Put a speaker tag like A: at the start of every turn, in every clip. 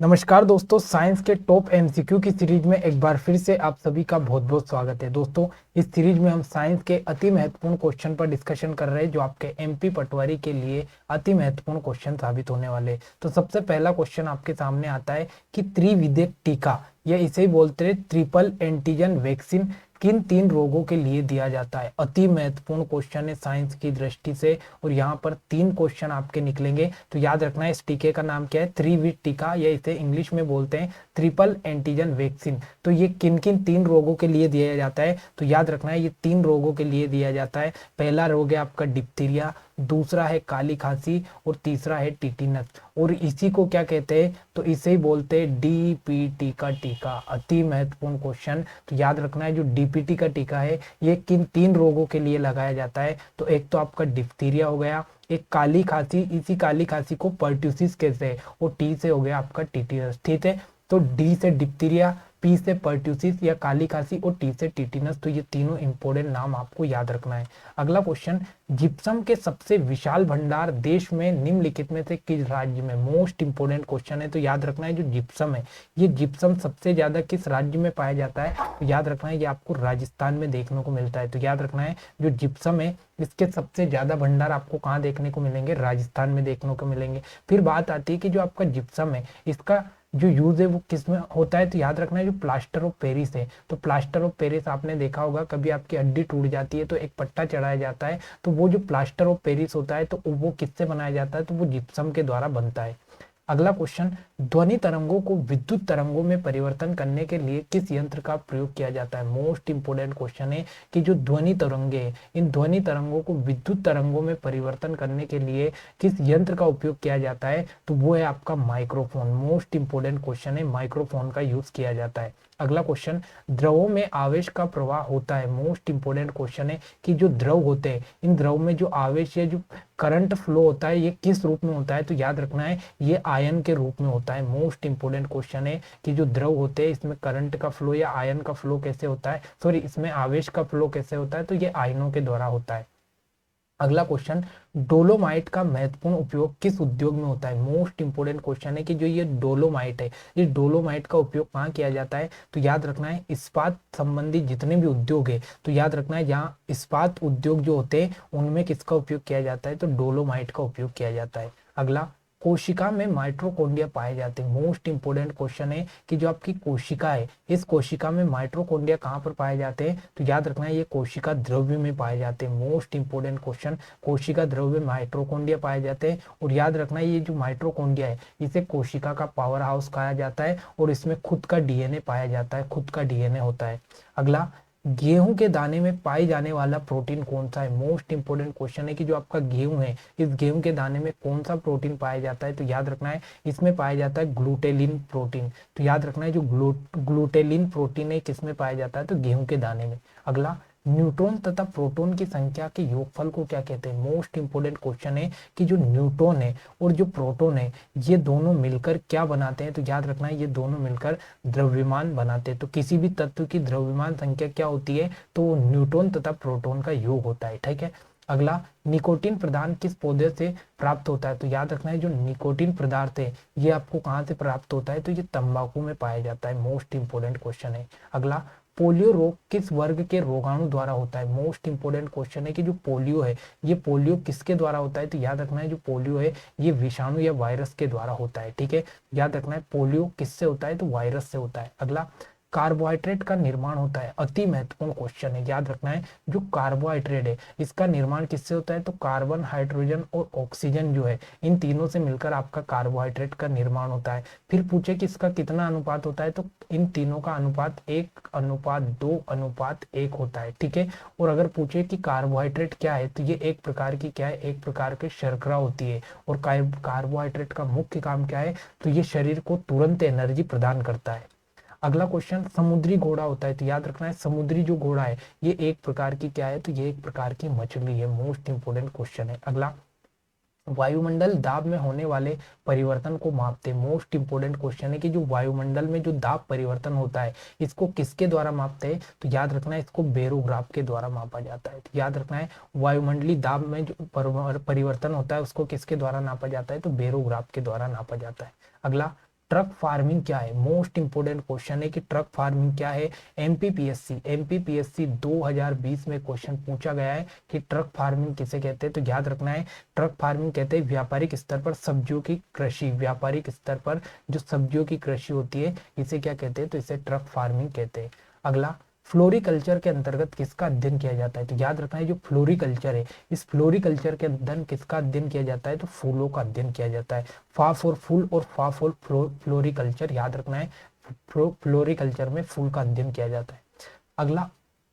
A: नमस्कार दोस्तों, साइंस के टॉप एमसीक्यू की सीरीज में एक बार फिर से आप सभी का बहुत बहुत स्वागत है। दोस्तों, इस सीरीज में हम साइंस के अति महत्वपूर्ण क्वेश्चन पर डिस्कशन कर रहे हैं जो आपके एमपी पटवारी के लिए अति महत्वपूर्ण क्वेश्चन साबित होने वाले। तो सबसे पहला क्वेश्चन आपके सामने आता है कि त्रिविधिक टीका, या इसे ही बोलते हैं ट्रिपल एंटीजन वैक्सीन, किन तीन रोगों के लिए दिया जाता है। अति महत्वपूर्ण क्वेश्चन है साइंस की दृष्टि से, और यहाँ पर तीन क्वेश्चन आपके निकलेंगे। तो याद रखना है इस टीके का नाम क्या है, त्रिविध टीका, या इसे इंग्लिश में बोलते हैं ट्रिपल एंटीजन वैक्सीन। तो ये किन किन तीन रोगों के लिए दिया जाता है, तो याद रखना है ये तीन रोगों के लिए दिया जाता है। पहला रोग है आपका डिप्थीरिया, दूसरा है काली खांसी, और तीसरा है टिटिनस। और इसी को क्या कहते हैं, तो इसे ही बोलते हैं डीपीटी का टीका। अति महत्वपूर्ण क्वेश्चन। तो याद रखना है जो डीपीटी का टीका है ये किन तीन रोगों के लिए लगाया जाता है। तो एक तो आपका डिप्थीरिया हो गया, एक काली खांसी, इसी काली खांसी को पर्ट्यूसिस कहते हैं, और टी से हो गया आपका टिटिनस। ठीक है, तो डी से डिप्थीरिया, पी से पर्ट्यूसिस या काली खांसी, और टी से टिटिनस। तो ये तीनों इंपॉर्टेंट नाम आपको याद रखना है। अगला क्वेश्चन, जिप्सम के सबसे विशाल भंडार देश में निम्नलिखित में से किस राज्य में। मोस्ट इंपोर्टेंट क्वेश्चन है। तो याद रखना है जो जिप्सम है, ये जिप्सम सबसे ज्यादा किस राज्य में पाया जाता है। तो याद रखना है ये आपको राजस्थान में देखने को मिलता है। तो याद रखना है जो जिप्सम है इसके सबसे ज्यादा भंडार आपको कहाँ देखने को मिलेंगे, राजस्थान में देखने को मिलेंगे। फिर बात आती है कि जो आपका जिप्सम है इसका जो यूज है वो किस में होता है। तो याद रखना है जो प्लास्टर ऑफ पेरिस है, तो प्लास्टर ऑफ पेरिस आपने देखा होगा, कभी आपकी हड्डी टूट जाती है तो एक पट्टा चढ़ाया जाता है, तो वो जो प्लास्टर ऑफ पेरिस होता है तो वो किससे बनाया जाता है, तो वो जिप्सम के द्वारा बनता है। अगला क्वेश्चन, ध्वनि तरंगों को विद्युत तरंगों में परिवर्तन करने के लिए किस यंत्र का प्रयोग किया जाता है। मोस्ट इंपोर्टेंट क्वेश्चन है कि जो ध्वनि तरंगे हैं, इन ध्वनि तरंगों को विद्युत तरंगों में परिवर्तन करने के लिए किस यंत्र का उपयोग किया जाता है। तो वो है आपका माइक्रोफोन। मोस्ट इंपोर्टेंट क्वेश्चन है, माइक्रोफोन का यूज किया जाता है। अगला क्वेश्चन, द्रवों में आवेश का प्रवाह होता है। मोस्ट इंपोर्टेंट क्वेश्चन है कि जो द्रव होते हैं इन द्रव में जो आवेश या जो करंट फ्लो होता है ये किस रूप में होता है। तो याद रखना है ये आयन के रूप में होता है। मोस्ट इंपोर्टेंट क्वेश्चन है कि जो द्रव होते हैं इसमें करंट का फ्लो या आयन का फ्लो कैसे होता है, सॉरी इसमें आवेश का फ्लो कैसे होता है, तो ये आयनों के द्वारा होता है। अगला क्वेश्चन, डोलोमाइट का महत्वपूर्ण उपयोग किस उद्योग में होता है। मोस्ट इंपोर्टेंट क्वेश्चन है कि जो ये डोलोमाइट है, इस डोलोमाइट का उपयोग कहाँ किया जाता है। तो याद रखना है इस्पात संबंधी जितने भी उद्योग है, तो याद रखना है यहाँ इस्पात उद्योग जो होते हैं उनमें किसका उपयोग किया जाता है, तो डोलोमाइट का उपयोग किया जाता है। अगला, कोशिका में माइट्रोकोन्ड्रिया पाए जाते हैं। मोस्ट इंपोर्टेंट क्वेश्चन है कि जो आपकी कोशिका है इस कोशिका में माइट्रोकोन्ड्रिया कहाँ पर पाए जाते हैं। तो याद रखना है ये कोशिका द्रव्य में पाए जाते हैं। मोस्ट इंपोर्टेंट क्वेश्चन, कोशिका द्रव्य में माइट्रोकोन्ड्रिया पाए जाते हैं। और याद रखना है ये जो माइट्रोकोन्ड्रिया है इसे कोशिका का पावर हाउस कहा जाता है, और इसमें खुद का डीएनए पाया जाता है, खुद का डीएनए होता है। अगला, गेहूं के दाने में पाई जाने वाला प्रोटीन कौन सा है। मोस्ट इंपोर्टेंट क्वेश्चन है कि जो आपका गेहूं है इस गेहूं के दाने में कौन सा प्रोटीन पाया जाता है। तो याद रखना है इसमें पाया जाता है ग्लूटेलिन प्रोटीन। तो याद रखना है जो ग्लूटेलिन प्रोटीन है किसमें पाया जाता है, तो गेहूं के दाने में। अगला, न्यूट्रॉन तथा प्रोटॉन की संख्या के योगफल को क्या कहते हैं। मोस्ट इंपोर्टेंट क्वेश्चन है कि जो न्यूट्रॉन है और जो प्रोटॉन है ये दोनों मिलकर क्या बनाते हैं। तो याद रखना है ये दोनों मिलकर द्रव्यमान बनाते हैं। तो किसी भी तत्व की द्रव्यमान संख्या क्या होती है, तो न्यूट्रॉन तथा प्रोटॉन का योग होता है। ठीक है। अगला, निकोटीन प्रदान किस पौधे से प्राप्त होता है। तो याद रखना है जो निकोटीन पदार्थ है ये आपको कहाँ से प्राप्त होता है, तो ये तंबाकू में पाया जाता है। मोस्ट इंपोर्टेंट क्वेश्चन है। अगला, पोलियो रोग किस वर्ग के रोगाणु द्वारा होता है। मोस्ट इंपोर्टेंट क्वेश्चन है कि जो पोलियो है ये पोलियो किसके द्वारा होता है। तो याद रखना है जो पोलियो है ये विषाणु या वायरस के द्वारा होता है। ठीक है, याद रखना है पोलियो किससे होता है, तो वायरस से होता है। अगला, कार्बोहाइड्रेट का निर्माण होता है। अति महत्वपूर्ण क्वेश्चन है, याद रखना है जो कार्बोहाइड्रेट है इसका निर्माण किससे होता है, तो कार्बन, हाइड्रोजन और ऑक्सीजन जो है इन तीनों से मिलकर आपका कार्बोहाइड्रेट का निर्माण होता है। फिर पूछे कि इसका कितना अनुपात होता है, तो इन तीनों का अनुपात 1:2:1 होता है। ठीक है, और अगर पूछे कि कार्बोहाइड्रेट क्या है, तो ये एक प्रकार की क्या है, एक प्रकार की शर्करा होती है। और कार्बोहाइड्रेट का मुख्य काम क्या है, तो ये शरीर को तुरंत एनर्जी प्रदान करता है। अगला क्वेश्चन, समुद्री घोड़ा होता है। तो याद रखना है समुद्री जो घोड़ा है ये एक प्रकार की क्या है, तो ये एक प्रकार की मछली है। मोस्ट इंपोर्टेंट क्वेश्चन है। अगला, वायुमंडल दाब में होने वाले परिवर्तन को मापते। मोस्ट इंपोर्टेंट क्वेश्चन है कि जो वायुमंडल में जो दाब परिवर्तन होता है इसको किसके द्वारा मापते हैं। तो याद रखना है इसको बेरोग्राफ के द्वारा मापा जाता है। तो याद रखना है वायुमंडलीय दाब में जो परिवर्तन होता है उसको किसके द्वारा नापा जाता है, तो बेरोग्राफ के द्वारा नापा जाता है। अगला, ट्रक फार्मिंग क्या है, मोस्ट इंपोर्टेंट क्वेश्चन है कि ट्रक फार्मिंग क्या है। एमपीपीएससी 2020 में क्वेश्चन पूछा गया है कि ट्रक फार्मिंग किसे कहते हैं। तो याद रखना है, ट्रक फार्मिंग कहते हैं व्यापारिक स्तर पर सब्जियों की कृषि, व्यापारिक स्तर पर जो सब्जियों की कृषि होती है इसे क्या कहते हैं, तो इसे ट्रक फार्मिंग कहते हैं। अगला, फ्लोरिकल्चर के अंतर्गत किसका अध्ययन किया जाता है। तो याद रखना है जो फ्लोरिकल्चर है, इस फ्लोरिकल्चर के अंदर किसका अध्ययन किया जाता है, तो फूलों का अध्ययन किया जाता है। फा फॉर फूल और फा फॉर फ्लोरिकल्चर, याद रखना है फ्लोरिकल्चर में फूल का अध्ययन किया जाता है। अगला,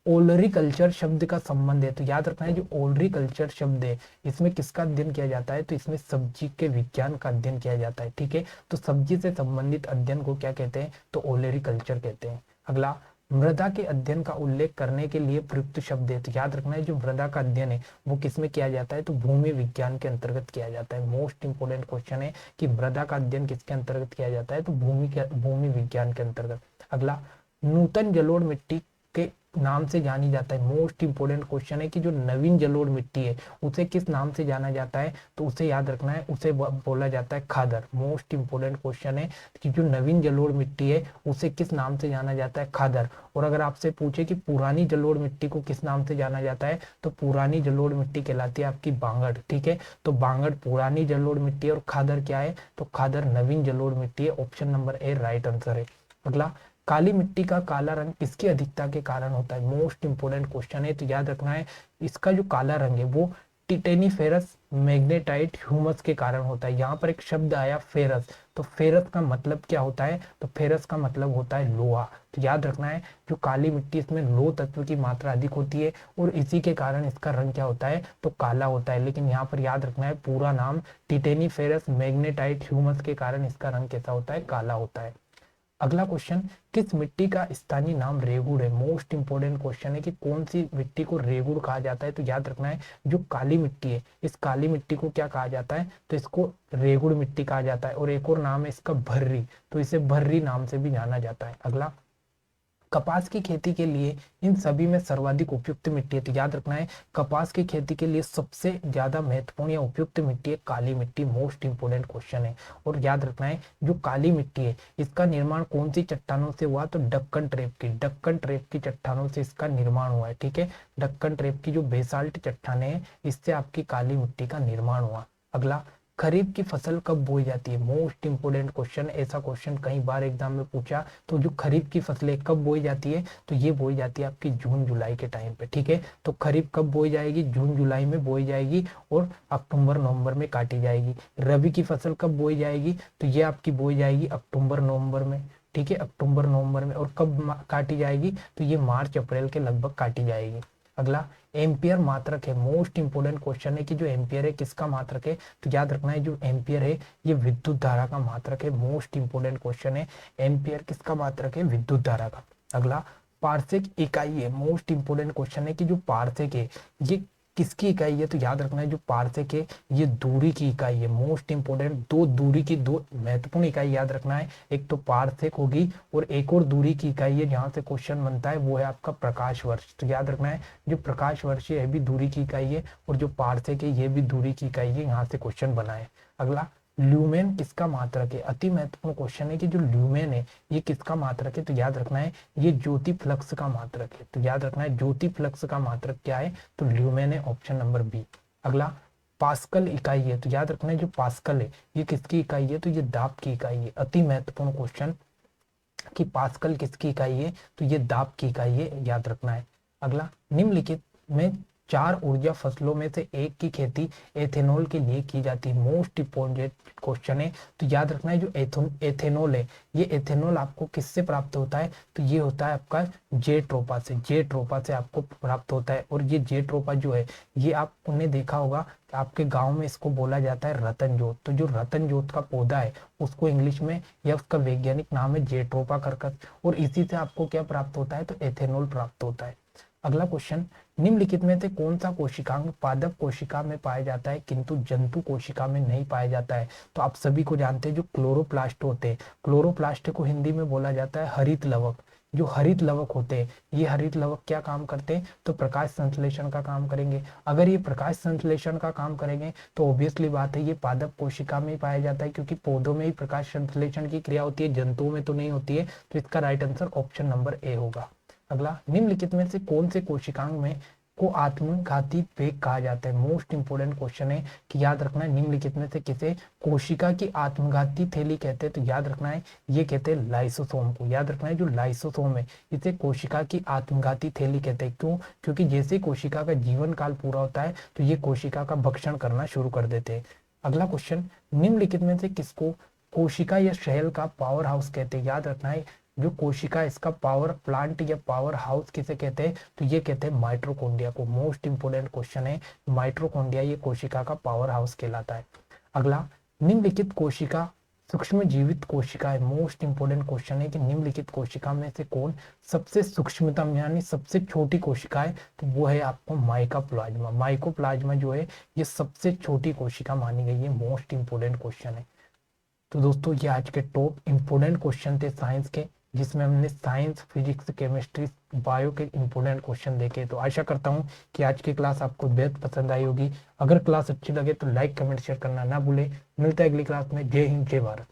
A: ओलरीकल्चर शब्द का संबंध है। तो याद रखना है जो ओलरीकल्चर शब्द है इसमें किसका अध्ययन किया जाता है, तो इसमें सब्जी के विज्ञान का अध्ययन किया जाता है। ठीक है, तो सब्जी से संबंधित अध्ययन को क्या कहते हैं, तो ओलरीकल्चर कहते हैं। अगला, मृदा के अध्ययन का उल्लेख करने के लिए प्रयुक्त शब्द है। तो याद रखना है जो मृदा का अध्ययन है वो किसमें किया जाता है, तो भूमि विज्ञान के अंतर्गत किया जाता है। मोस्ट इंपोर्टेंट क्वेश्चन है कि मृदा का अध्ययन किसके अंतर्गत किया जाता है, तो भूमि विज्ञान के अंतर्गत। अगला, नूतन जलोढ़ मिट्टी के नाम से जानी जाता है। मोस्ट इंपोर्टेंट क्वेश्चन है कि जो नवीन जलोढ़ मिट्टी है उसे किस नाम से जाना जाता है, तो उसे याद रखना है, उसे बोला जाता है खादर। मोस्ट इंपोर्टेंट क्वेश्चन है कि जो नवीन जलोढ़ मिट्टी है उसे किस नाम से जाना जाता है, खादर। और अगर आपसे पूछे कि पुरानी जलोढ़ मिट्टी को किस नाम से जाना जाता है, तो पुरानी जलोढ़ मिट्टी कहलाती है आपकी बांगड़। ठीक है, तो बांगड़ पुरानी जलोढ़ मिट्टी है और खादर क्या है, तो खादर नवीन जलोढ़ मिट्टी है। Option number A right answer है। अगला, काली मिट्टी का काला रंग किसकी अधिकता के कारण होता है। मोस्ट इंपोर्टेंट क्वेश्चन है, तो याद रखना है इसका जो काला रंग है वो टिटेनीफेरस मैग्नेटाइट ह्यूमस के कारण होता है। यहाँ पर एक शब्द आया फेरस, तो फेरस का मतलब क्या होता है, तो फेरस का मतलब होता है लोहा। तो याद रखना है जो काली मिट्टी इसमें लोह तत्व की मात्रा अधिक होती है और इसी के कारण इसका रंग क्या होता है, तो काला होता है। लेकिन यहाँ पर याद रखना है पूरा नाम टिटेनीफेरस मैग्नेटाइट ह्यूमस के कारण इसका रंग कैसा होता है, काला होता है। अगला क्वेश्चन, किस मिट्टी का स्थानीय नाम रेगुड़ है। मोस्ट इंपोर्टेंट क्वेश्चन है कि कौन सी मिट्टी को रेगुड़ कहा जाता है। तो याद रखना है जो काली मिट्टी है इस काली मिट्टी को क्या कहा जाता है, तो इसको रेगुड़ मिट्टी कहा जाता है। और एक और नाम है इसका भर्री, तो इसे भर्री नाम से भी जाना जाता है। अगला, कपास की खेती के लिए इन सभी में सर्वाधिक उपयुक्त मिट्टी है। तो याद रखना है कपास की खेती के लिए सबसे ज्यादा महत्वपूर्ण या उपयुक्त मिट्टी है काली मिट्टी। मोस्ट इंपोर्टेंट क्वेश्चन है। और याद रखना है जो काली मिट्टी है इसका निर्माण कौन सी चट्टानों से हुआ, तो डक्कन ट्रेप की चट्टानों से इसका निर्माण हुआ है। ठीक है, डक्कन ट्रेप की जो बेसाल्ट चट्टाने हैं इससे आपकी काली मिट्टी का निर्माण हुआ। अगला, खरीफ की फसल कब बोई जाती है। मोस्ट इंपोर्टेंट क्वेश्चन, ऐसा क्वेश्चन कई बार एग्जाम में पूछा। तो जो खरीफ की फसलें कब बोई जाती है, तो ये बोई जाती है आपकी जून जुलाई के टाइम पे। ठीक है, तो खरीफ कब बोई जाएगी, जून जुलाई में बोई जाएगी और अक्टूबर नवंबर में काटी जाएगी। रबी की फसल कब बोई जाएगी, तो ये आपकी बोई जाएगी अक्टूबर नवंबर में। ठीक है, अक्टूबर नवंबर में। और कब काटी जाएगी, तो ये मार्च अप्रैल के लगभग काटी जाएगी। अगला, एम्पियर मात्रक है। मोस्ट इंपोर्टेंट क्वेश्चन है कि जो एम्पियर है किसका मात्रक है, तो याद रखना है जो एम्पियर है ये विद्युत धारा का मात्रक है। मोस्ट इंपोर्टेंट क्वेश्चन है, एम्पियर किसका मात्रक है, विद्युत धारा का। अगला, पार्सेक इकाई है। मोस्ट इंपोर्टेंट क्वेश्चन है कि जो पार्सेक है ये किसकी इकाई है, तो याद रखना है जो पार्सेक है ये दूरी की इकाई है। मोस्ट इंपोर्टेंट, दूरी की दो महत्वपूर्ण इकाई याद रखना है, एक तो पार्सेक होगी और एक और दूरी की इकाई है जहां से क्वेश्चन बनता है वो है आपका प्रकाश वर्ष। तो याद रखना है जो प्रकाश वर्ष है भी दूरी की इकाई है और जो पार्सेक है ये भी दूरी की इकाई है, यहाँ से क्वेश्चन बना है। अगला, ल्यूमेन किसका मात्रक है। अति महत्वपूर्ण क्वेश्चन है कि जो ल्यूमेन है ये किसका मात्रक है, तो याद रखना है ये ज्योति फ्लक्स का मात्रक है। तो याद रखना है ज्योति फ्लक्स का मात्रक क्या है, तो ल्यूमेन है। Option number B. अगला, पास्कल इकाई है। तो याद रखना है जो पास्कल है ये किसकी इकाई है, तो ये दाब की इकाई है। अति महत्वपूर्ण क्वेश्चन कि पास्कल किसकी इकाई है, तो ये दाब की इकाई है, याद रखना है। अगला, निम्नलिखित में 4 ऊर्जा फसलों में से एक की खेती एथेनॉल के लिए की जाती है। मोस्ट इंपोर्टेंट क्वेश्चन है, तो याद रखना है जो एथेनॉल है ये एथेनॉल आपको किससे प्राप्त होता है, तो ये होता है आपका जेट्रोपा से आपको प्राप्त होता है। और ये जेट्रोपा जो है ये आपने देखा होगा आपके गांव में इसको बोला जाता है रतन जोत। तो जो रतन जोत का पौधा है उसको इंग्लिश में या उसका वैज्ञानिक नाम है जेट्रोपा कर्कस। और इसी से आपको क्या प्राप्त होता है, तो एथेनॉल प्राप्त होता है। अगला क्वेश्चन, निम्नलिखित में से कौन सा कोशिकांग पादप कोशिका में पाया जाता है किंतु जंतु कोशिका में नहीं पाया जाता है। तो आप सभी को जानते हैं जो क्लोरोप्लास्ट होते हैं, क्लोरोप्लास्ट को हिंदी में बोला जाता है हरित लवक। जो हरित लवक होते हैं, ये हरित लवक क्या काम करते हैं, तो प्रकाश संश्लेषण का काम करेंगे। अगर ये प्रकाश संश्लेषण का काम करेंगे तो ऑब्वियसली बात है ये पादप कोशिका में ही पाया जाता है, क्योंकि पौधों में ही प्रकाश संश्लेषण की क्रिया होती है, जंतुओं में तो नहीं होती है। तो इसका right answer option number A होगा। अगला, निम्नलिखित में से कौन से कोशिकांग में को आत्मघाती वेग कहा जाता है। मोस्ट इंपोर्टेंट क्वेश्चन है कि याद रखना है निम्नलिखित में से किसे कोशिका की आत्मघाती थैली कहते हैं, तो याद रखना है ये कहते हैं लाइसोसोम को। याद रखना है जो लाइसोसोम है इसे कोशिका की आत्मघाती थैली कहते हैं। क्यों? क्योंकि जैसे कोशिका का जीवन काल पूरा होता है तो ये कोशिका का भक्षण करना शुरू कर देते हैं। अगला क्वेश्चन, निम्नलिखित में से किसको कोशिका या शैल का पावर हाउस कहते हैं। याद रखना है जो कोशिका इसका पावर प्लांट या पावर हाउस किसे कहते हैं, तो ये कहते हैं माइटोकॉन्ड्रिया को। मोस्ट इंपोर्टेंट क्वेश्चन है, माइटोकॉन्ड्रिया ये कोशिका का पावर हाउस कहलाता है। अगला, निम्नलिखित कोशिका सूक्ष्म जीवित कोशिका है। मोस्ट इंपोर्टेंट क्वेश्चन है कि निम्नलिखित कोशिका में से कौन सबसे सूक्ष्मतम यानी सबसे छोटी कोशिका है, तो वो है आपको माइकोप्लाज्मा। माइकोप्लाज्मा जो है ये सबसे छोटी कोशिका मानी गई है। मोस्ट इंपोर्टेंट क्वेश्चन है। तो दोस्तों ये आज के टॉप इंपोर्टेंट क्वेश्चन थे साइंस के, जिसमें हमने साइंस, फिजिक्स, केमिस्ट्री, बायो के इंपोर्टेंट क्वेश्चन देखे। तो आशा करता हूँ कि आज की क्लास आपको बेहद पसंद आई होगी। अगर क्लास अच्छी लगे तो लाइक, कमेंट, शेयर करना ना भूले। मिलता है अगली क्लास में। जय हिंद, जय भारत।